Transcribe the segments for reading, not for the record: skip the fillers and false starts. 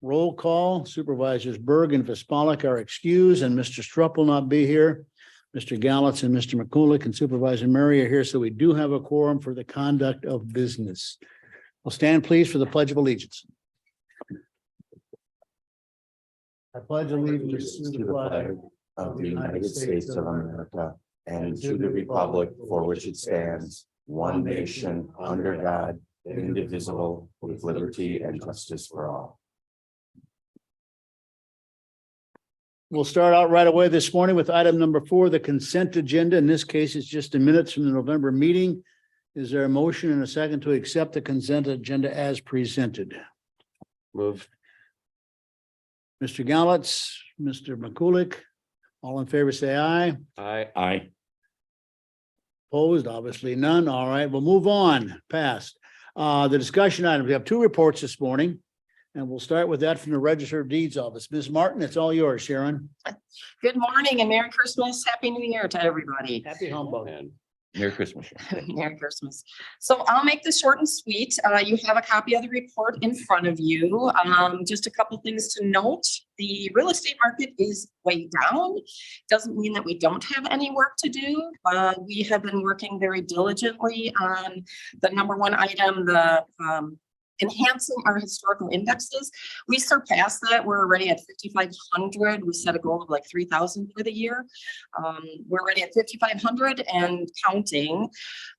Roll call. Supervisors Berg and Vispalak are excused, and Mr. Strupp will not be here. Mr. Gallitz and Mr. McCulloch and Supervisor Murray are here, so we do have a quorum for the conduct of business. We'll stand please for the Pledge of Allegiance. I pledge allegiance to the flag of the United States of America and to the republic for which it stands, one nation, under God, indivisible, with liberty and justice for all. We'll start out right away this morning with item number 4, the consent agenda. In this case, it's just the minutes from the November meeting. Is there a motion and a second to accept the consent agenda as presented? Move. Mr. Gallitz, Mr. McCulloch, all in favor, say aye. Aye. Opposed, obviously none. All right, we'll move on past the discussion items. We have 2 reports this morning, and we'll start with that from the Register of Deeds office. Ms. Martin, it's all yours, Sharon. Good morning and Merry Christmas. Happy New Year to everybody. Happy humbug. Merry Christmas. Merry Christmas. So I'll make this short and sweet. You have a copy of the report in front of you. Just a couple things to note. The real estate market is way down. Doesn't mean that we don't have any work to do. We have been working very diligently on the number 1 item, the enhancing our historical indexes. We surpassed that. We're already at 5,500. We set a goal of like 3,000 for the year. We're already at 5,500 and counting.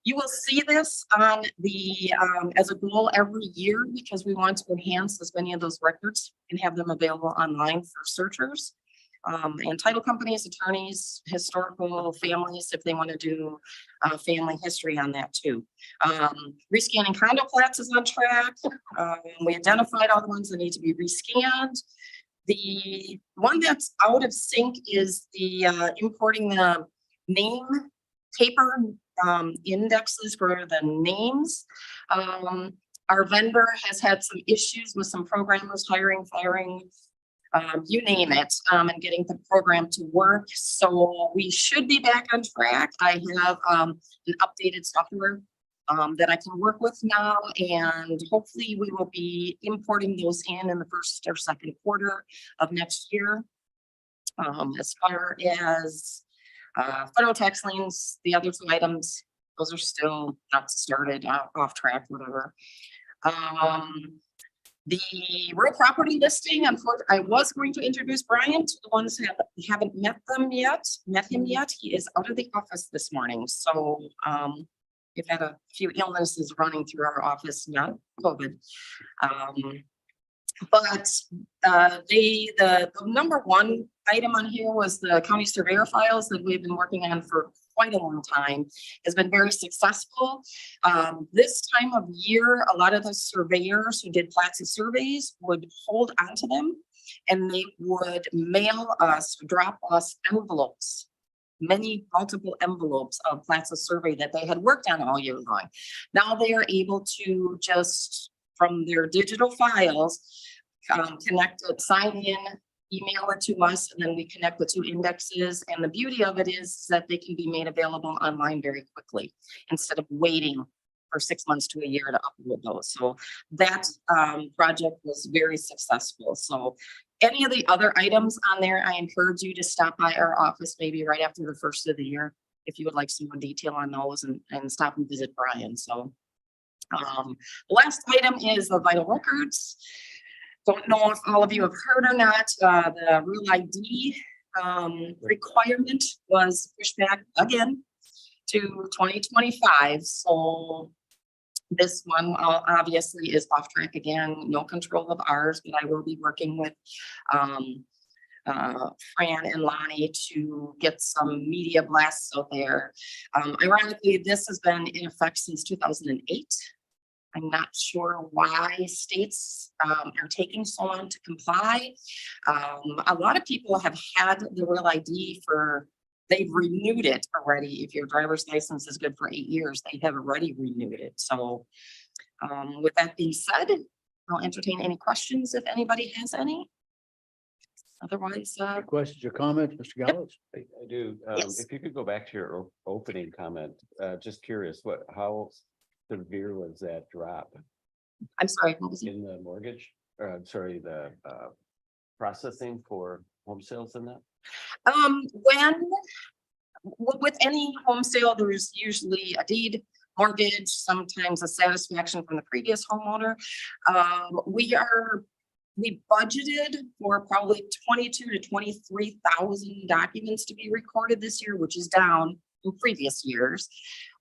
You will see this on the as a goal every year because we want to enhance as many of those records and have them available online for searchers. And title companies, attorneys, historical families, if they want to do family history on that too. Rescanning condo plats is on track. We identified all the ones that need to be rescanned. The one that's out of sync is the importing the name paper indexes for the names. Our vendor has had some issues with some programmers hiring, firing, you name it, and getting the program to work. So we should be back on track. I have an updated software that I can work with now, and hopefully we will be importing those in the first or second quarter of next year. As far as federal tax liens, the other 2 items, those are still not started, off track, whatever. The real property listing, unfortunately, I was going to introduce Brian to the ones who haven't met him yet. He is out of the office this morning. So we've had a few illnesses running through our office, not COVID. But the number 1 item on here was the county surveyor files that we've been working on for quite a long time. Has been very successful. This time of year, a lot of the surveyors who did plats and surveys would hold onto them, and they would mail us, drop us envelopes, multiple envelopes of plats of survey that they had worked on all year long. Now they are able to just, from their digital files, connect it, sign in, email it to us, and then we connect the 2 indexes. And the beauty of it is that they can be made available online very quickly instead of waiting for 6 months to a year to upload those. So that project was very successful. So any of the other items on there, I encourage you to stop by our office maybe right after the first of the year if you would like some more detail on those, and stop and visit Brian. So the last item is the vital records. Don't know if all of you have heard or not, the Real ID requirement was pushed back again to 2025. So this one obviously is off track again, no control of ours, but I will be working with Fran and Lonnie to get some media blasts out there. Ironically, this has been in effect since 2008. I'm not sure why states are taking so long to comply. A lot of people have had the Real ID they've renewed it already. If your driver's license is good for 8 years, they have already renewed it. So with that being said, I'll entertain any questions if anybody has any. Otherwise, Questions or comments, Mr. Galloway? I do. Yes. If you could go back to your opening comment, just curious, how severe was that drop I'm sorry, what was it? in the mortgage? sorry, the processing for home sales in that? With any home sale, there's usually a deed, mortgage, sometimes a satisfaction from the previous homeowner. We budgeted for probably 22 to 23,000 documents to be recorded this year, which is down from previous years.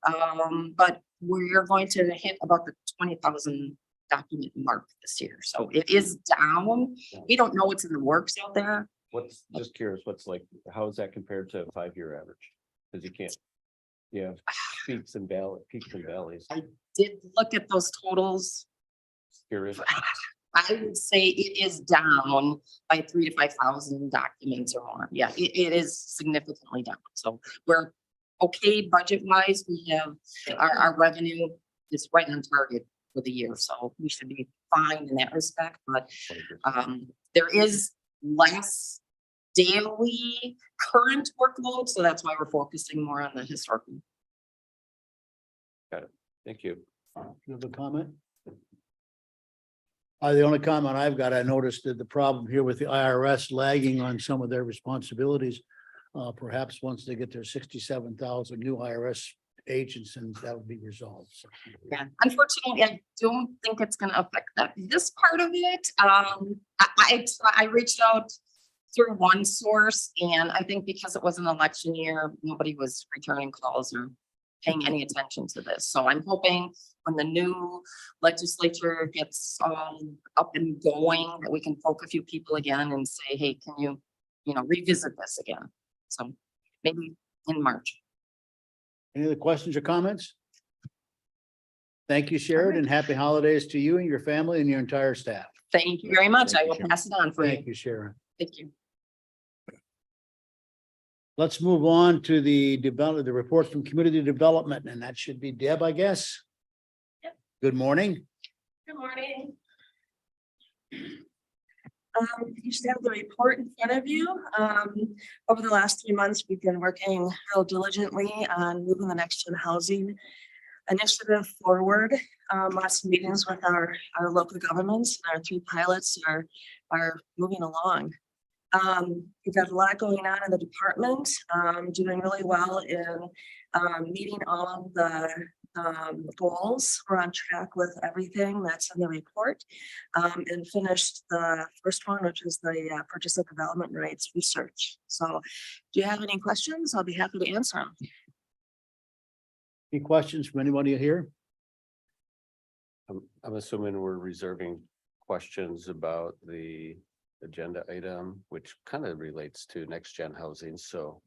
But we're going to hit about the 20,000 document mark this year. So it is down. We don't know what's in the works out there. What's, just curious, what's like, how is that compared to a 5-year average? Because you can't, peaks and valleys. Did look at those totals. Curious. I would say it is down by 3,000 to 5,000 documents or more. Yeah, it is significantly down. So we're okay budget wise. We have our revenue is right on target for the year. So we should be fine in that respect. But there is less daily current workload. So that's why we're focusing more on the historical. Thank you. You have a comment? The only comment I've got, I noticed that the problem here with the IRS lagging on some of their responsibilities. Perhaps once they get their 67,000 new IRS agents, and that would be resolved. So, Yeah, unfortunately, I don't think it's gonna affect that. This part of it, I reached out through one source, and I think because it was an election year, nobody was returning calls or paying any attention to this. So I'm hoping when the new legislature gets up and going, that we can poke a few people again and say, hey, can you revisit this again? So maybe in March. any other questions or comments? Thank you, Sharon, and happy holidays to you and your family and your entire staff. Thank you very much. Thank I you, will Sharon. pass it on for Thank you. you, Sharon. Thank you. Let's move on to the report from community development, and that should be Deb, I guess. Yep. Good morning. Good morning. You should have the report in front of you. Over the last 3 months, we've been working real diligently on moving the next gen housing initiative forward. Lots of meetings with our local governments. Our 3 pilots are moving along. We've got a lot going on in the department, doing really well in meeting all of the goals. We're on track with everything that's in the report, and finished the first one, which is the purchase of development rights research. So do you have any questions? I'll be happy to answer them. Any questions from anybody here? I'm assuming we're reserving questions about the agenda item, which kind of relates to next gen housing, so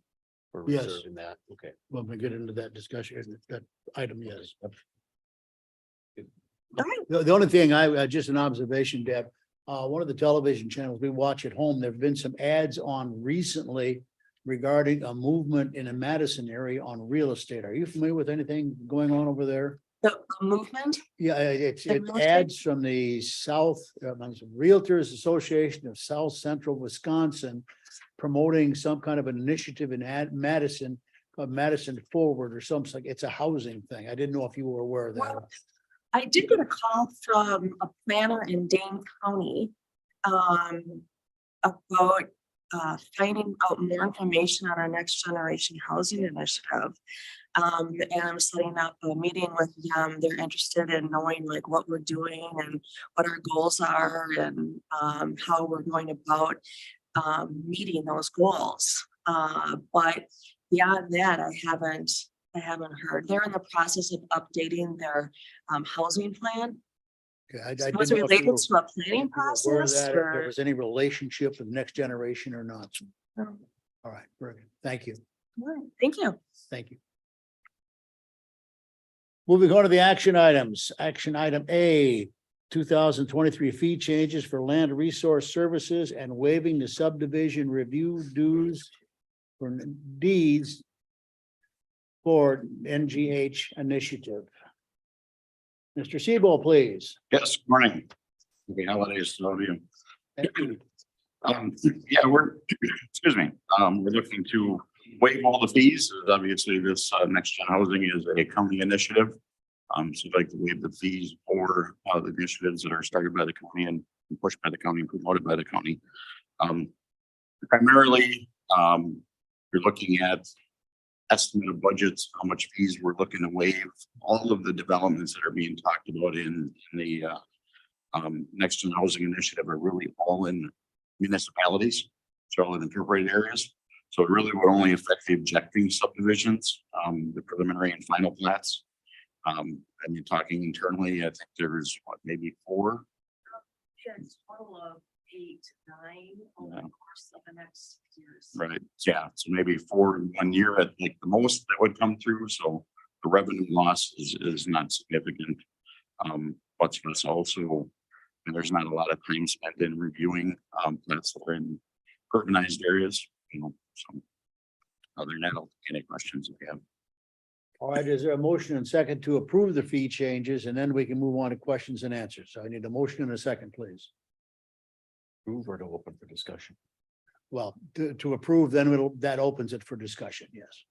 we're Yes. reserving that. Okay. When we get into that discussion, that item, yes. All right. The only thing just an observation, Deb, one of the television channels we watch at home, there've been some ads on recently regarding a movement in a Madison area on real estate. Are you familiar with anything going on over there? The movement. Yeah, it's In real estate? ads from the Realtors Association of South Central Wisconsin promoting some kind of an initiative in Madison, called Madison Forward or something. Like it's a housing thing. I didn't know if you were aware of that. Well, I did get a call from a planner in Dane County about finding out more information on our next generation housing initiative. And I'm setting up a meeting with them. They're interested in knowing like what we're doing and what our goals are and how we're going about meeting those goals. But beyond that, I haven't heard. They're in the process of updating their housing plan. Okay, I So didn't was it know if you related were- to a planning if you were aware of process? that, if there or- was any relationship with next generation or not. No. All right, very good. Thank you. All right, thank you. Thank you. Moving on to the action items. Action item A, 2023 fee changes for land resource services and waiving the subdivision review dues for deeds for NGH initiative. Mr. Sebo, please. Yes, good morning. Happy holidays to all of you. Yeah, excuse me, we're looking to waive all the fees. Obviously, this next gen housing is a county initiative. So I'd like to waive the fees for the initiatives that are started by the county and pushed by the county, and promoted by the county. Primarily, you're looking at estimate of budgets, how much fees we're looking to waive, all of the developments that are being talked about in the Next Gen Housing Initiative are really all in municipalities, so all in incorporated areas. So it really would only affect the objecting subdivisions, the preliminary and final plats. And you're talking internally, I think there's what, maybe 4. Yeah, it's a total of 8, 9 over the Yeah. course of the next years. Right, yeah, so maybe 4 in 1 year at like the most that would come through, so the revenue loss is not significant. But it's also, and there's not a lot of time spent in reviewing, plats that are in urbanized areas, so. Other than that, I'll take any questions if you have. All right, is there a motion and second to approve the fee changes, and then we can move on to questions and answers? So I need a motion and a second, please. Move or to open for discussion. Well, to approve, then that opens it for discussion, yes.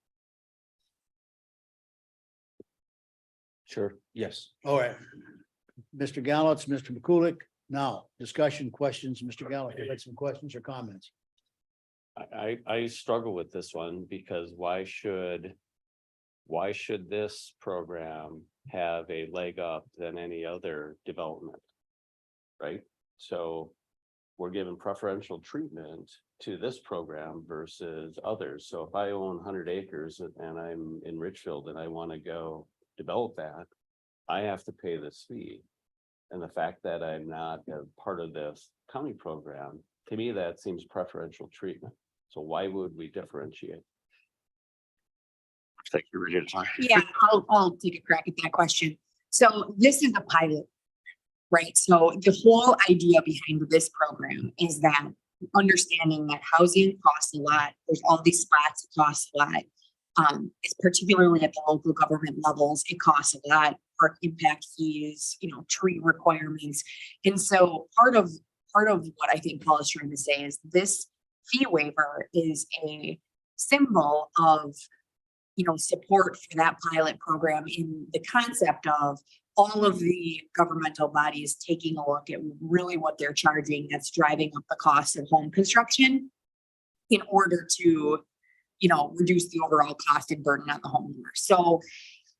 Sure, yes. All right. Mr. Gallows, Mr. McCulick, now discussion, questions, Mr. Gallows, you had some questions or comments? I struggle with this one because why should this program have a leg up than any other development? Right? So we're given preferential treatment to this program versus others. So if I own 100 acres and I'm in Richfield and I want to go develop that, I have to pay this fee. And the fact that I'm not a part of this county program, to me, that seems preferential treatment. So why would we differentiate? Thank you, Regina. Yeah, I'll take a crack at that question. So this is a pilot, right? So the whole idea behind this program is that understanding that housing costs a lot, there's all these spots that cost a lot. It's particularly at the local government levels, it costs a lot, park impact fees, tree requirements. And so part of what I think Paul is trying to say is this fee waiver is a symbol of support for that pilot program in the concept of all of the governmental bodies taking a look at really what they're charging that's driving up the cost of home construction in order to, reduce the overall cost and burden on the homeowner. So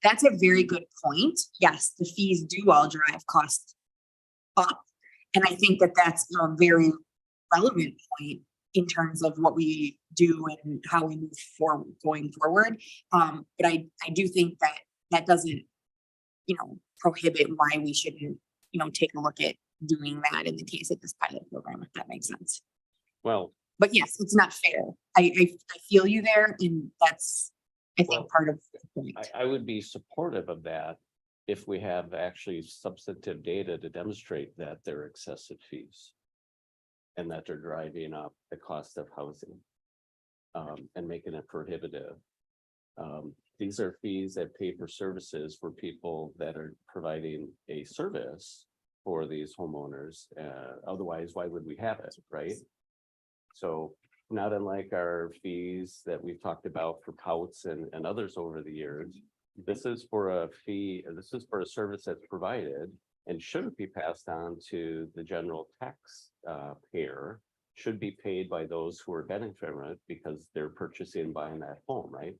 that's a very good point. Yes, the fees do all drive costs up. And I think that that's a very relevant point in terms of what we do and how we move forward going forward. But I do think that doesn't, prohibit why we shouldn't, take a look at doing that in the case of this pilot program, if that makes sense. Well, But yes, it's not fair. I feel you there, and that's, I think, part of the point. I would be supportive of that if we have actually substantive data to demonstrate that they're excessive fees. And that they're driving up the cost of housing. And making it prohibitive. These are fees that pay for services for people that are providing a service for these homeowners. Otherwise, why would we have it, right? So not unlike our fees that we've talked about for POUTs and others over the years. This is for a fee, this is for a service that's provided and shouldn't be passed on to the general tax payer, should be paid by those who are benefiting from it because they're purchasing and buying that home, right?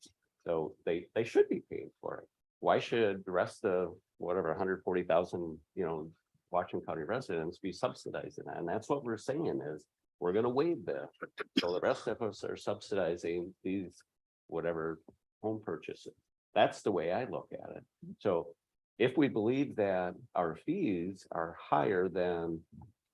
So they should be paying for it. Why should the rest of whatever 140,000, Washington County residents be subsidizing that? And that's what we're saying is we're going to waive this. So the rest of us are subsidizing these whatever home purchases. That's the way I look at it. So if we believe that our fees are higher than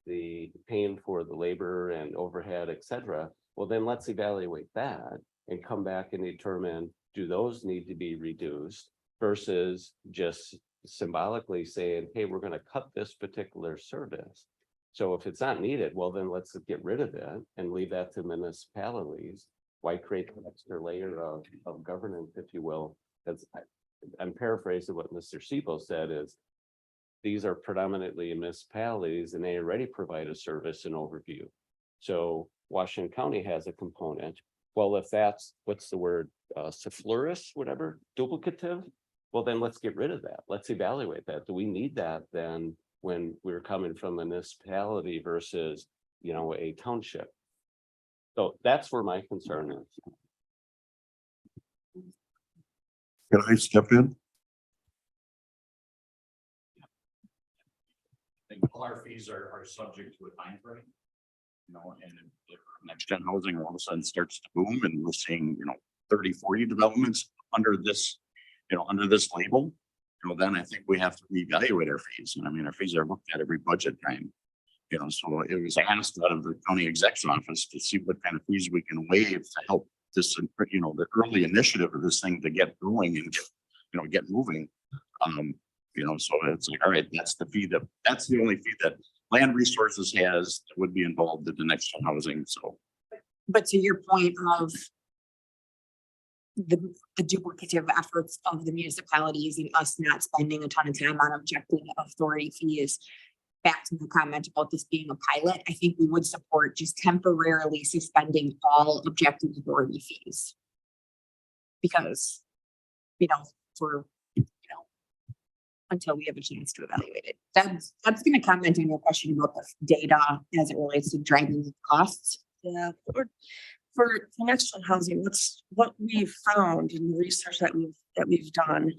the paying for the labor and overhead, et cetera, well, then let's evaluate that and come back and determine, do those need to be reduced versus just symbolically saying, hey, we're going to cut this particular service. So if it's not needed, well, then let's get rid of it and leave that to municipalities. Why create an extra layer of governance, if you will? That's I'm paraphrasing what Mr. Sebo said is these are predominantly municipalities and they already provide a service and overview. So Washington County has a component. Well, if that's, what's the word, superfluous, whatever, duplicative, well, then let's get rid of that. Let's evaluate that. Do we need that then when we're coming from a municipality versus, you know, a township. So that's where my concern is. Can I step in? I think all our fees are subject to a time frame. You know, and if next gen housing all of a sudden starts to boom and we're seeing, 30, 40 developments under this, under this label, then I think we have to reevaluate our fees. And I mean, our fees are looked at every budget time. So it was asked out of the county exec's office to see what kind of fees we can waive to help this, the early initiative of this thing to get going and get moving. So it's like, all right, that's the only fee that Land Resources has that would be involved in the next gen housing. So, But to your point of the duplicative efforts of the municipalities and us not spending a ton of time on objective authority fees, back to the comment about this being a pilot, I think we would support just temporarily suspending all objective authority fees. Because, until we have a chance to evaluate it. That's gonna comment on your question about the data as it relates to driving costs. Yeah, for next gen housing, what we've found in the research that we've done,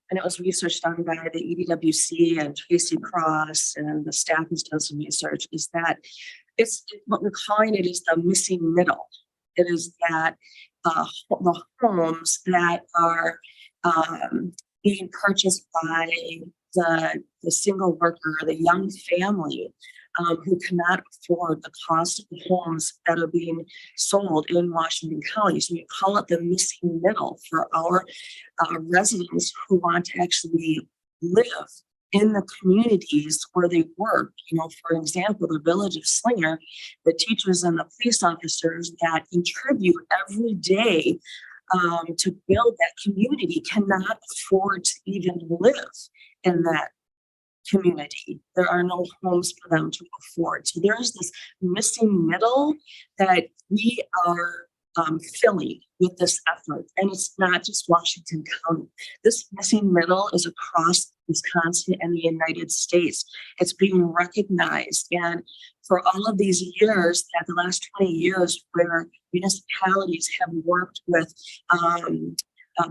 and it was research done by the EDWC and Tracy Cross, and the staff has done some research, is that it's what we're calling it is the missing middle. It is that the homes that are being purchased by the single worker, the young family, who cannot afford the cost of the homes that are being sold in Washington County. So we call it the missing middle for our residents who want to actually live in the communities where they work. For example, the village of Slinger, the teachers and the police officers that contribute every day to build that community cannot afford to even live in that community. There are no homes for them to afford. So there's this missing middle that we are filling with this effort. And it's not just Washington County. This missing middle is across Wisconsin and the United States. It's being recognized. And for all of these years, the last 20 years, where municipalities have worked with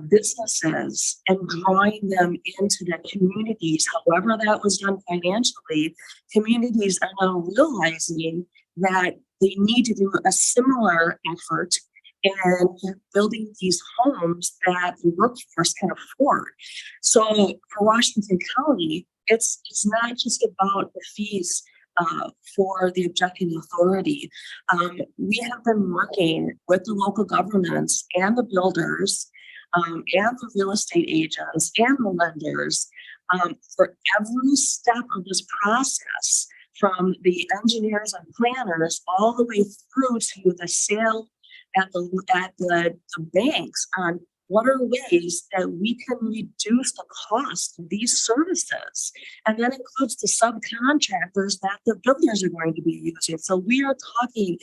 businesses and drawing them into their communities, however that was done financially, communities are now realizing that they need to do a similar effort and building these homes that the workforce can afford. So for Washington County, it's not just about the fees for the objecting authority. We have been working with the local governments and the builders and the real estate agents and the lenders for every step of this process, from the engineers and planners all the way through to the sale at the banks on what are ways that we can reduce the cost of these services. And that includes the subcontractors that the builders are going to be using. So we are talking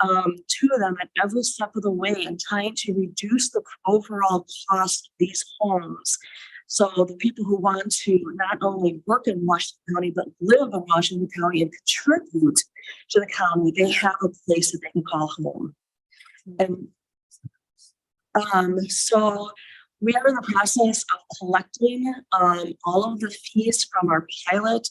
to them at every step of the way and trying to reduce the overall cost of these homes. So the people who want to not only work in Washington County, but live in Washington County and contribute to the county, they have a place that they can call home. And so we are in the process of collecting all of the fees from our pilot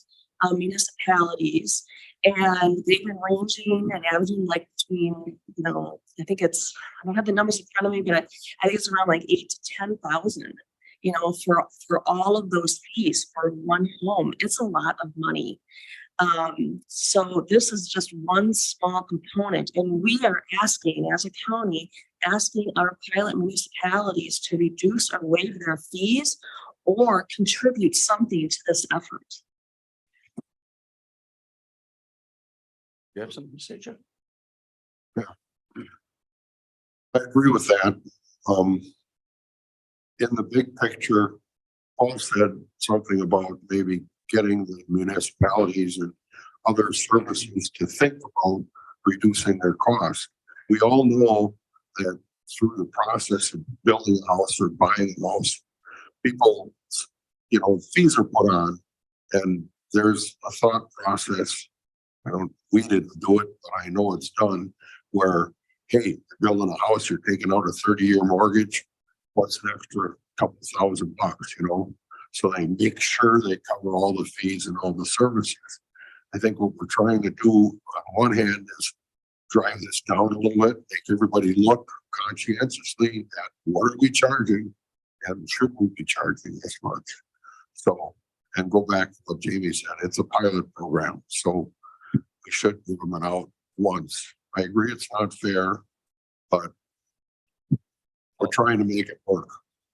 municipalities, and they've been ranging and averaging like between, I think I don't have the numbers in front of me, but I think it's around like 8,000 to 10,000, for all of those fees for one home. It's a lot of money. So this is just one small component, and we are asking, as a county, our pilot municipalities to reduce or waive their fees or contribute something to this effort. You have something to say, Jeff? I agree with that. In the big picture, Paul said something about maybe getting the municipalities and other services to think about reducing their costs. We all know that through the process of building a house or buying a house, people, fees are put on, and there's a thought process. We didn't do it, but I know it's done where, hey, you're building a house, you're taking out a 30-year mortgage. What's an extra couple $1,000, So they make sure they cover all the fees and all the services. I think what we're trying to do on one hand is drive this down a little bit, make everybody look conscientiously at what are we charging and should we be charging this much? So, and go back to what Jamie said, it's a pilot program, so we should give them an out once. I agree it's not fair, but we're trying to make it work.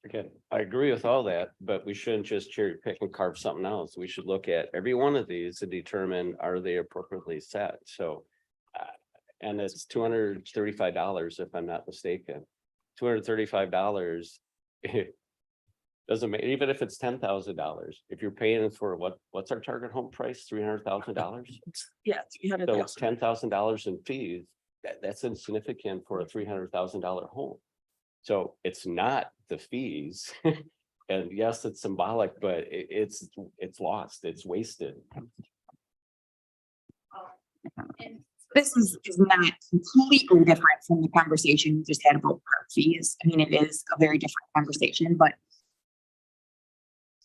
Okay, I agree with all that, but we shouldn't just cherry pick and carve something else. We should look at every one of these and determine, are they appropriately set? So. And it's $235, if I'm not mistaken. $235. Doesn't make, even if it's $10,000, if you're paying for what's our target home price? $300,000? Yeah. So it's $10,000 in fees. That's insignificant for a $300,000 home. So it's not the fees. And yes, it's symbolic, but it's lost, it's wasted. And this is not completely different from the conversation we just had about park fees. I mean, it is a very different conversation, but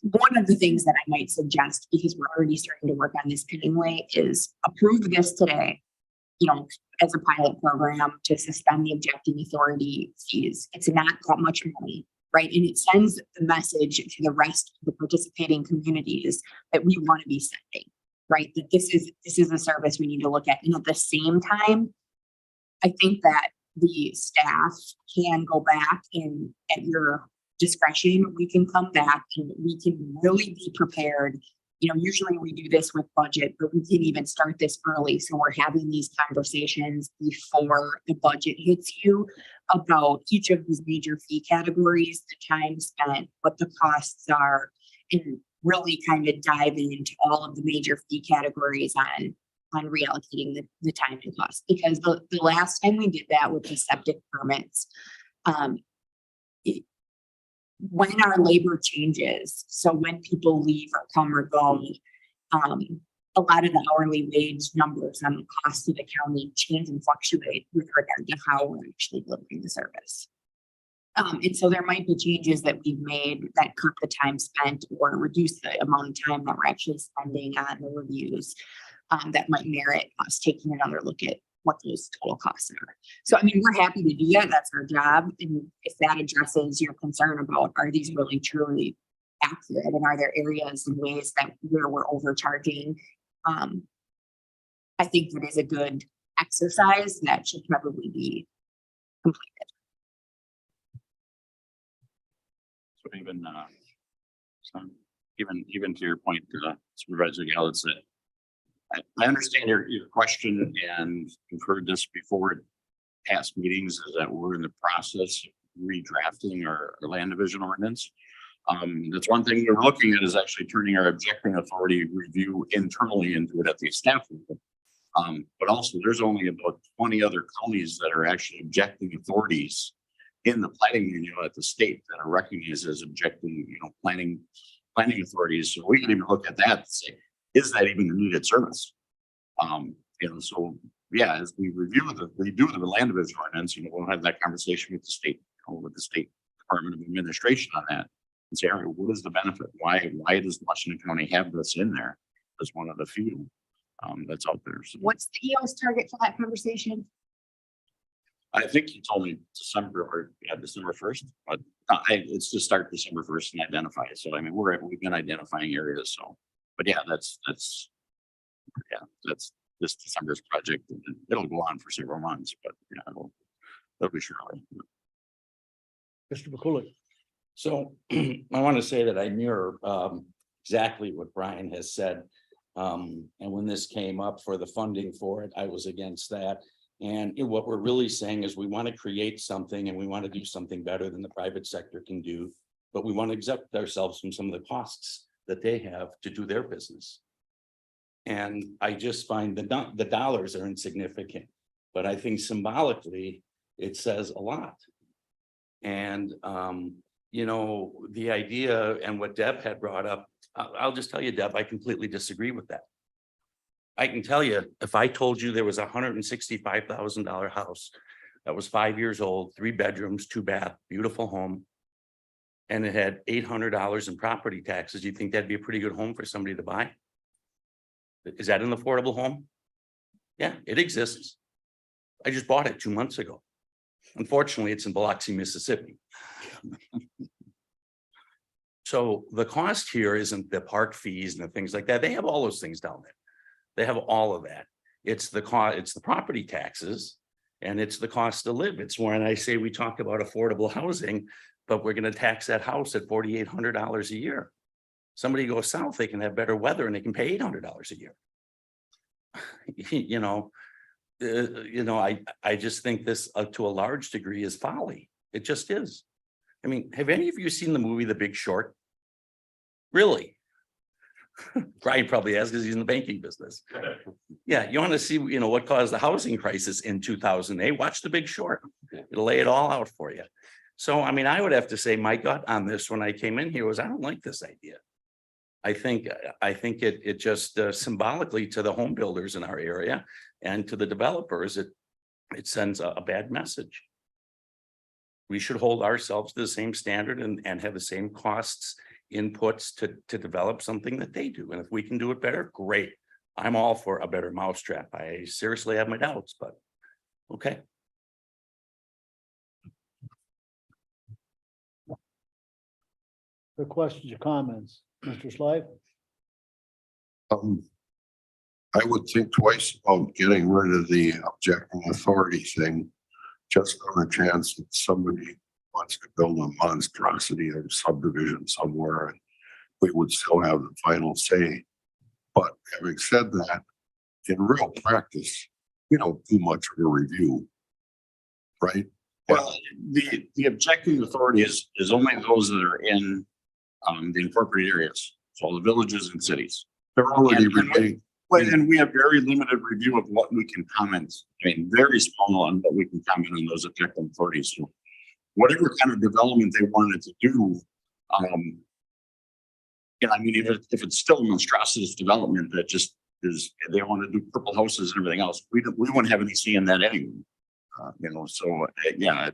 one of the things that I might suggest, because we're already starting to work on this anyway, is approve this today, as a pilot program to suspend the objecting authority fees. It's not that much money, right? And it sends the message to the rest of the participating communities that we want to be sending. Right, that this is a service we need to look at. And at the same time, I think that the staff can go back and at your discretion, we can come back and we can really be prepared. Usually we do this with budget, but we can even start this early. So we're having these conversations before the budget hits you about each of these major fee categories, the time spent, what the costs are, and really kind of diving into all of the major fee categories on reallocating the time and cost. Because the last time we did that with the septic permits, when our labor changes, so when people leave or come or go, a lot of the hourly wage numbers and the cost of the county change and fluctuate with regard to how we're actually delivering the service. And so there might be changes that we've made that cut the time spent or reduce the amount of time that we're actually spending on the reviews that might merit us taking another look at what those total costs are. So, I mean, we're happy to do that. That's our job. And if that addresses your concern about, are these really truly accurate, and are there areas and ways that where we're overcharging? I think that is a good exercise that should probably be completed. So even to your point, Supervisor Gallitz, that I understand your question, and we've heard this before at past meetings, is that we're in the process of redrafting our land division ordinance. That's one thing we're looking at, is actually turning our objecting authority review internally into it at the staff level. But also there's only about 20 other counties that are actually objecting authorities in the planning manual at the state that are recognized as objecting, planning authorities. So we can even look at that and say, is that even a needed service? So yeah, as we redo the land division ordinance, we'll have that conversation with the state, with the State Department of Administration on that, and say, all right, what is the benefit? Why does Washington County have this in there as one of the few that's out there? So What's the EO's target for that conversation? I think you told me December 1st, but it's to start December 1st and identify it. So I mean, we've been identifying areas. So, but yeah, that's this December's project. It'll go on for several months, but yeah, it'll be surely. Mr. McCullough. So I want to say that I mirror exactly what Brian has said. And when this came up for the funding for it, I was against that. And what we're really saying is we want to create something, and we want to do something better than the private sector can do. But we want to exempt ourselves from some of the costs that they have to do their business. And I just find the dollars are insignificant, but I think symbolically it says a lot. And you know, the idea and what Deb had brought up, I'll just tell you, Deb, I completely disagree with that. I can tell you, if I told you there was $165,000 house that was 5 years old, 3 bedrooms, 2 bath, beautiful home, and it had $800 in property taxes, you think that'd be a pretty good home for somebody to buy? Is that an affordable home? Yeah, it exists. I just bought it 2 months ago. Unfortunately, it's in Biloxi, Mississippi. So the cost here isn't the park fees and the things like that. They have all those things down there. They have all of that. It's the cost, it's the property taxes, and it's the cost to live. It's when I say we talk about affordable housing, but we're going to tax that house at $4,800 a year. Somebody goes south, they can have better weather and they can pay $800 a year. I just think this to a large degree is folly. It just is. I mean, have any of you seen the movie The Big Short? Really? Brian probably has because he's in the banking business. Yeah, you want to see, what caused the housing crisis in 2008? Watch The Big Short. It'll lay it all out for you. So, I mean, I would have to say my gut on this when I came in here was I don't like this idea. I think it just symbolically to the home builders in our area and to the developers, it sends a bad message. We should hold ourselves to the same standard and have the same costs, inputs to develop something that they do. And if we can do it better, great. I'm all for a better mousetrap. I seriously have my doubts, but okay. The questions or comments, Mr. Slide? I would think twice about getting rid of the objecting authority thing, just on the chance that somebody wants to build a monstrosity of subdivision somewhere, and we would still have the final say. But having said that, in real practice, we don't do much of a review, right? Well, the objecting authority is only those that are in the incorporated areas, so the villages and cities. They're already And- reviewing. And we have very limited review of what we can comment. I mean, very small on what we can comment on those objecting authorities. So whatever kind of development they wanted to do, I mean, if it's still a monstrosity development that just is, they want to do purple houses and everything else, we wouldn't have any say in that anyway. So yeah,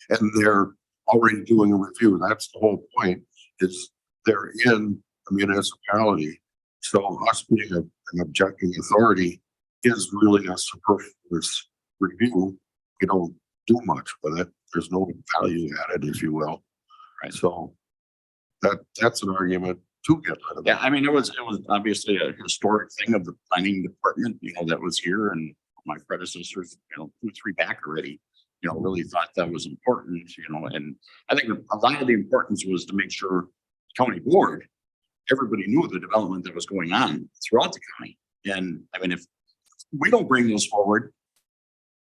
And they're already doing a review. That's the whole point, is they're in a municipality. So us being an objecting authority is really a superfluous review. You don't do much with it. There's no value added, if you will. Right. So that's an argument to get rid of. yeah, I mean, it was obviously a historic thing of the planning department, that was here, and my predecessors, 2 or 3 back already, really thought that was important, and I think a lot of the importance was to make sure the county board, everybody knew the development that was going on throughout the county. And I mean, if we don't bring this forward,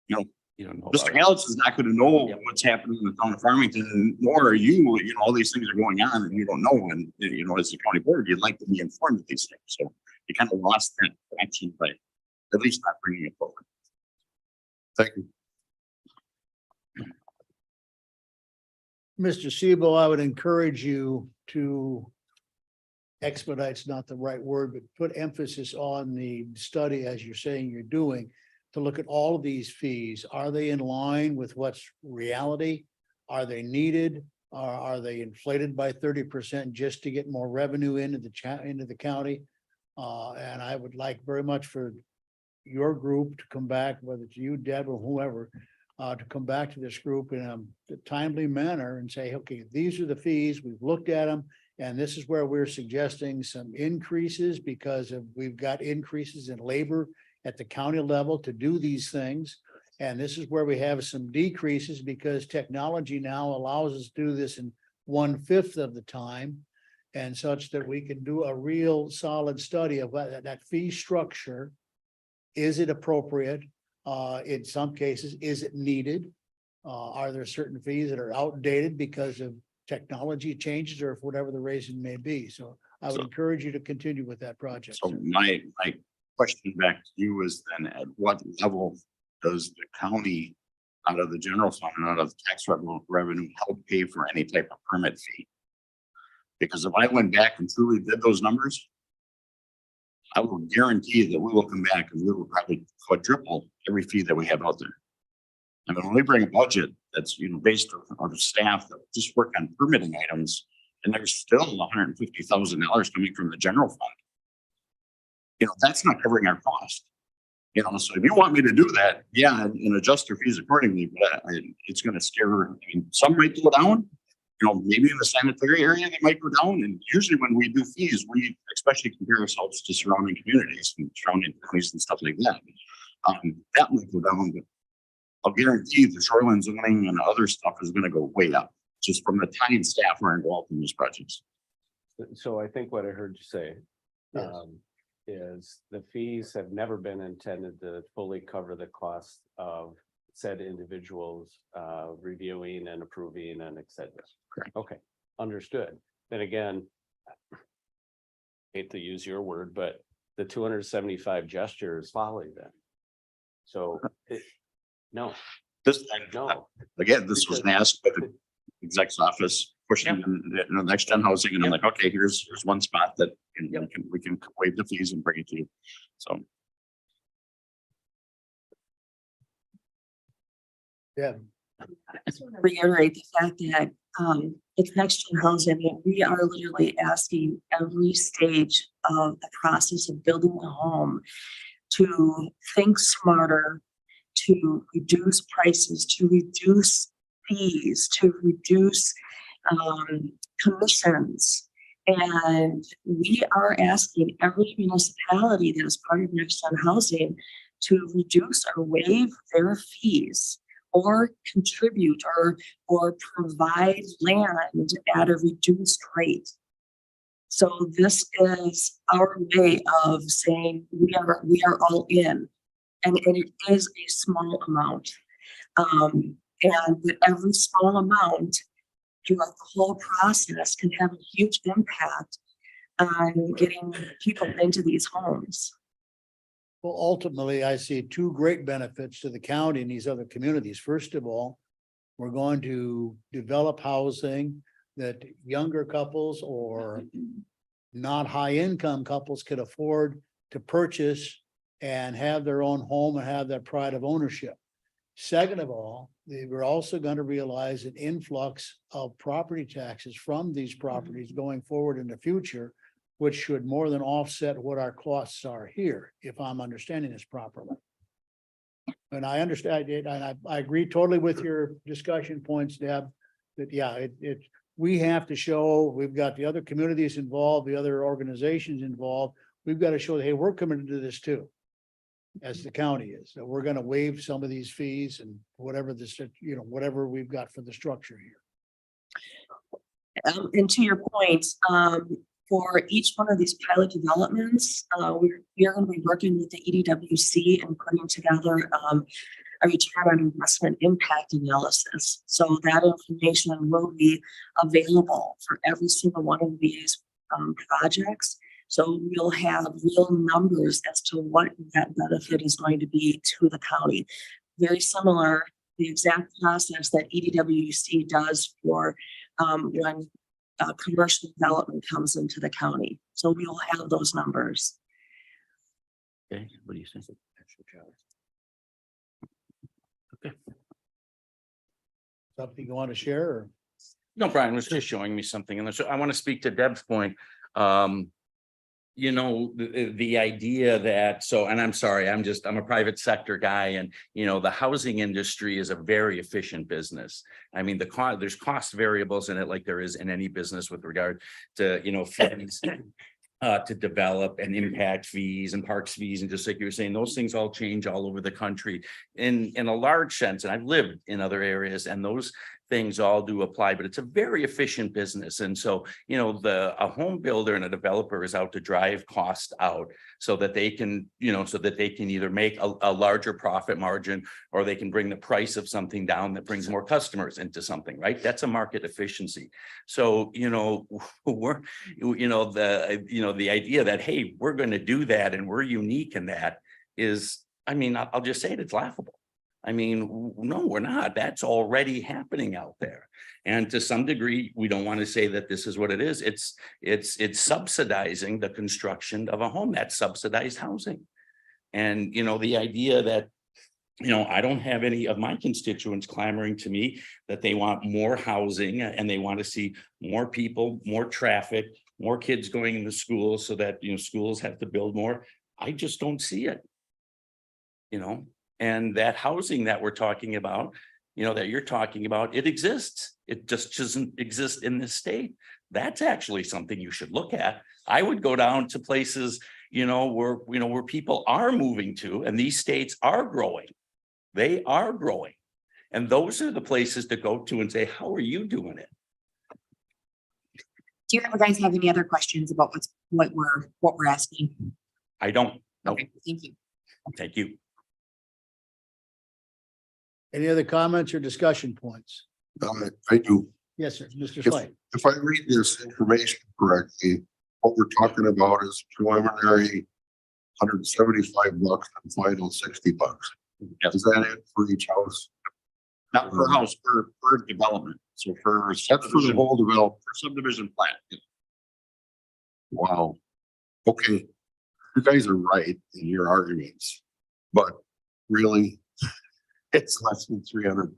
You don't know. Mr. about it. Gallitz is not going to know what's happening in the town of Farmington, nor are you, all these things are going on and you don't know. And, as the county board, you'd like to be informed of these things. So you kind of lost that action by at least not bringing it forward. Thank you. Mr. Siebel, I would encourage you to expedite's not the right word, but put emphasis on the study, as you're saying you're doing, to look at all of these fees. Are they in line with what's reality? Are they needed? Are they inflated by 30% just to get more revenue into the county? And I would like very much for your group to come back, whether it's you, Deb, or whoever, to come back to this group in a timely manner and say, okay, these are the fees, we've looked at them, and this is where we're suggesting some increases because we've got increases in labor at the county level to do these things. And this is where we have some decreases because technology now allows us to do this in 1/5 of the time, and such that we can do a real solid study of that fee structure. Is it appropriate? In some cases, is it needed? Are there certain fees that are outdated because of technology changes or for whatever the reason may be? So I would encourage you to continue with that project. So my question back to you is then, at what level does the county out of the general fund and out of the tax revenue help pay for any type of permit fee. Because if I went back and truly did those numbers, I will guarantee that we will come back and we will probably quadruple every fee that we have out there. I mean, when we bring a budget that's, based on the staff that just work on permitting items, and there's still $150,000 coming from the general fund. That's not covering our cost. So if you want me to do that, yeah, and adjust your fees accordingly, but it's gonna scare, some might go down. Maybe in the sanitary area, they might go down. And usually when we do fees, we especially compare ourselves to surrounding communities and surrounding counties and stuff like that. That might go down, but I'll guarantee the shoreline zoning and other stuff is gonna go way up, just from the time staff are involved in these projects. So I think what I heard you say. Yes. Is the fees have never been intended to fully cover the cost of said individuals reviewing and approving and et cetera. Correct. Okay, understood. Then again, hate to use your word, but the 275 gestures folly then. So no, no. Again, this was asked by the exec's office, pushing the next gen housing, and I'm like, okay, here's one spot that we can waive the fees and bring it to you. So. Yeah, I just want to reiterate the fact that it's next gen housing. And we are literally asking every stage of the process of building a home to think smarter, to reduce prices, to reduce fees, to reduce commissions. And we are asking every municipality that is part of next gen housing to reduce or waive their fees, or contribute or provide land at a reduced rate. So this is our way of saying we are all in, and it is a small amount. And with every small amount throughout the whole process can have a huge impact on getting people into these homes. well, ultimately, I see two great benefits to the county and these other communities. First of all, we're going to develop housing that younger couples or not high income couples could afford to purchase and have their own home and have that pride of ownership. Second of all, we're also going to realize an influx of property taxes from these properties going forward in the future, which should more than offset what our costs are here, if I'm understanding this properly. And I understand it, and I agree totally with your discussion points, Deb, that, yeah, we have to show, we've got the other communities involved, the other organizations involved. We've got to show, hey, we're committed to this too, as the county is, that we're going to waive some of these fees and whatever this, whatever we've got for the structure here. And to your point, for each one of these pilot developments, we are going to be working with the EDWC and putting together a return on investment impact analysis. So that information will be available for every single one of these projects. So we'll have real numbers as to what that benefit is going to be to the county. Very similar, the exact process that EDWC does for when commercial development comes into the county. So we'll have those numbers. Okay, what do you think? Something you want to share or? No, Brian was just showing me something, and so I want to speak to Deb's point. The idea that, and I'm sorry, I'm a private sector guy, and the housing industry is a very efficient business. I mean, there's cost variables in it, like there is in any business with regard to, fees to develop and impact fees and parks fees. And just like you were saying, those things all change all over the country in a large sense. And I've lived in other areas, and those things all do apply, but it's a very efficient business. And so, a home builder and a developer is out to drive cost out so that they can, either make a larger profit margin, or they can bring the price of something down that brings more customers into something, right? That's a market efficiency. So, we're, the idea that, hey, we're going to do that and we're unique in that is, I'll just say it, it's laughable. I mean, no, we're not. That's already happening out there. And to some degree, we don't want to say that this is what it is. It's subsidizing the construction of a home. That's subsidized housing. And, you know, the idea that, you know, I don't have any of my constituents clamoring to me that they want more housing and they want to see more people, more traffic, more kids going into school so that, you know, schools have to build more. I just don't see it. You know, and that housing that we're talking about, you know, that you're talking about, it exists. It just doesn't exist in this state. That's actually something you should look at. I would go down to places, where people are moving to, and these states are growing. They are growing. And those are the places to go to and say, how are you doing it? Do you guys have any other questions about what we're asking? I don't know. Okay, thank you. Thank you. Any other comments or discussion points? I do. Yes, sir. Mr. If- Slade. If I read this information correctly, what we're talking about is preliminary $175 and final $60. Is that it for each house? Not per house, per development. So for That's for the subdivision, whole development. for subdivision plan. Wow. Okay. You guys are right in your arguments, but really, it's less than $300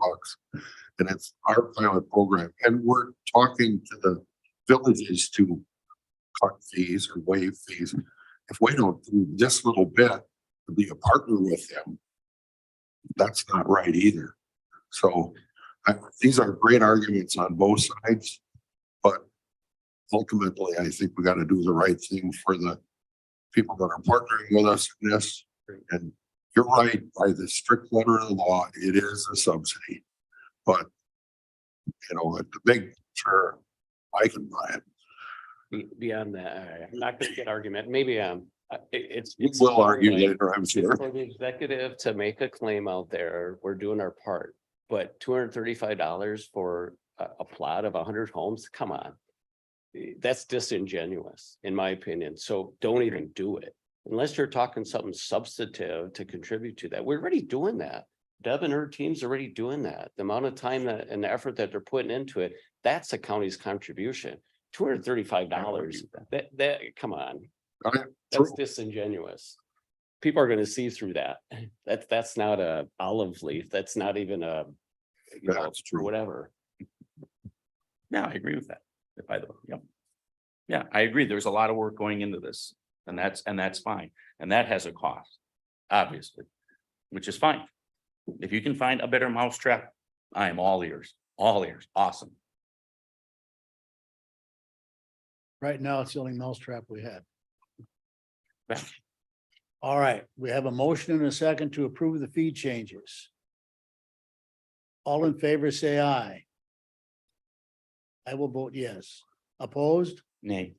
and it's our pilot program. And we're talking to the villages to cut fees or waive fees. If we don't do this little bit to be a partner with them, that's not right either. So these are great arguments on both sides, but ultimately, I think we got to do the right thing for the people that are partnering with us in this. And you're right, by the strict letter of the law, it is a subsidy. But, at the big picture, I can buy it. Beyond that, I'm not gonna get argument, maybe, it's. You will argue later, I'm It's sure. for the executive to make a claim out there, we're doing our part, but $235 for a plot of 100 homes, come on. That's disingenuous, in my opinion, so don't even do it. Unless you're talking something substantive to contribute to that, we're already doing that. Deb and her team's already doing that. The amount of time that and the effort that they're putting into it, that's the county's contribution. $235, that, come on. I- That's disingenuous. People are gonna see through that. That's not a olive leaf. That's not even a, That's true. whatever. Yeah, I agree with that. By the way, yep. Yeah, I agree. There's a lot of work going into this and that's fine. And that has a cost, obviously, which is fine. If you can find a better mousetrap, I am all ears, awesome. Right now, it's the only mousetrap we had. Yeah. All right, we have a motion and a second to approve the fee changes. All in favor, say aye. I will vote yes. Opposed? Nay.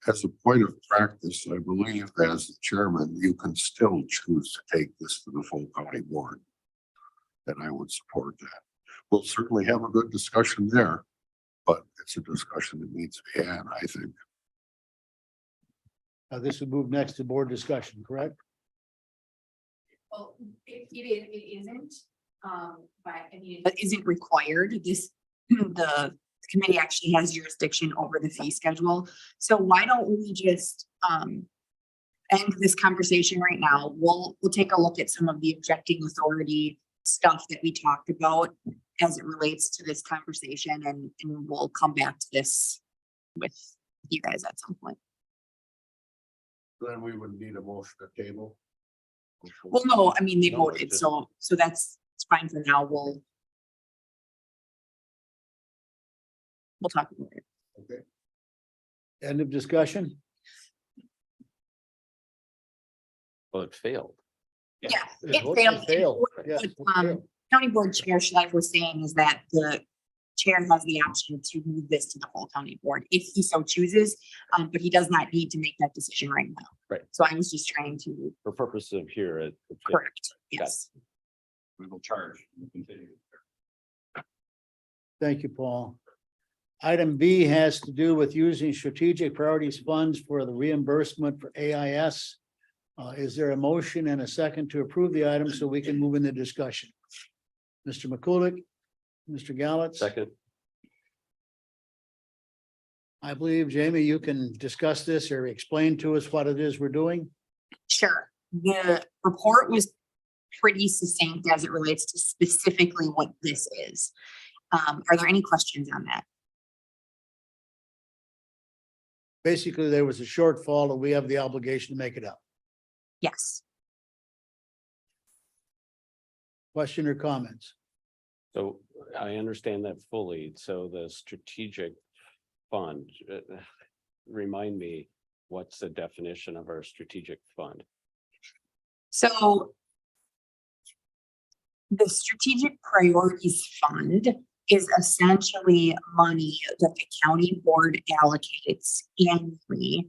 As a point of practice, I believe as the chairman, you can still choose to take this to the full county board. And I would support that. We'll certainly have a good discussion there, but it's a discussion that needs to be had, I think. This would move next to board discussion, correct? Well, it isn't, but I mean. But isn't required. The committee actually has jurisdiction over the fee schedule. So why don't we just end this conversation right now? We'll take a look at some of the objecting authority stuff that we talked about as it relates to this conversation, and we'll come back to this with you guys at some point. Then we would need a motion to table. Well, no, I mean, they No, voted, it's so that's it's fine for now. We'll talk about it. Okay. End of discussion? Well, it failed. Yeah, Yeah, it vote failed. failed. What, Yes, it failed. County Board Chair Schleif was saying is that the chair has the option to move this to the full county board if he so chooses, but he does not need to make that decision right now. Right. So I was just trying to For purpose of here, it failed. correct, yes. We will charge. We'll continue. Thank you, Paul. Item B has to do with using strategic priorities funds for the reimbursement for AIS. Is there a motion and a second to approve the item so we can move into discussion? Mr. McCulloch, Mr. Gallatin. Second, I believe, Jamie, you can discuss this or explain to us what it is we're doing. Sure. The report was pretty succinct as it relates to specifically what this is. Are there any questions on that? Basically, there was a shortfall and we have the obligation to make it up. Yes. Question or comments? so I understand that fully. So the strategic fund, remind me, what's the definition of our strategic fund? So the Strategic Priorities Fund is essentially money that the county board allocates annually.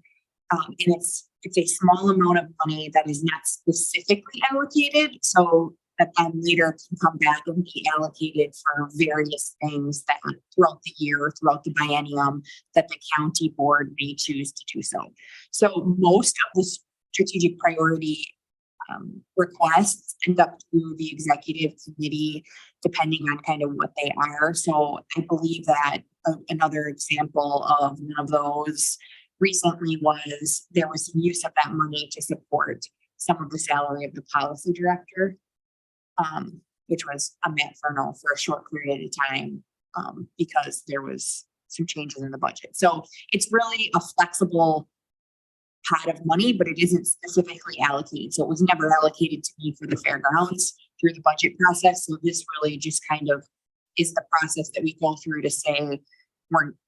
And it's a small amount of money that is not specifically allocated, so that then later can come back and be allocated for various things that throughout the year, throughout the biennium, that the county board may choose to do so. So most of the strategic priority requests end up through the executive committee, depending on kind of what they are. So I believe that another example of one of those recently was there was some use of that money to support some of the salary of the policy director, which was a Matt Furno for a short period of time, because there was some changes in the budget. So it's really a flexible pot of money, but it isn't specifically allocated. So it was never allocated to me for the fairgrounds through the budget process. So this really just kind of is the process that we go through to say,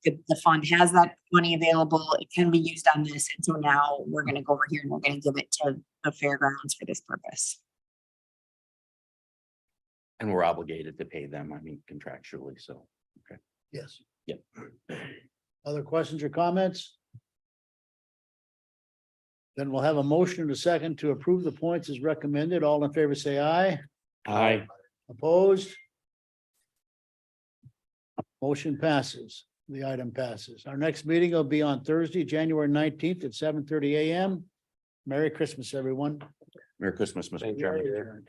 the fund has that money available. It can be used on this. And so now we're going to go over here and we're going to give it to the fairgrounds for this purpose. And we're obligated to pay them, I mean, contractually, so. Yes. Yep. Other questions or comments? Then we'll have a motion and a second to approve the points as recommended. All in favor, say aye. Aye. Opposed? Motion passes. The item passes. Our next meeting will be on Thursday, January 19th at 7:30 a.m. Merry Christmas, everyone. Merry Christmas, Mr. Thank you. Chairman. Adjourned.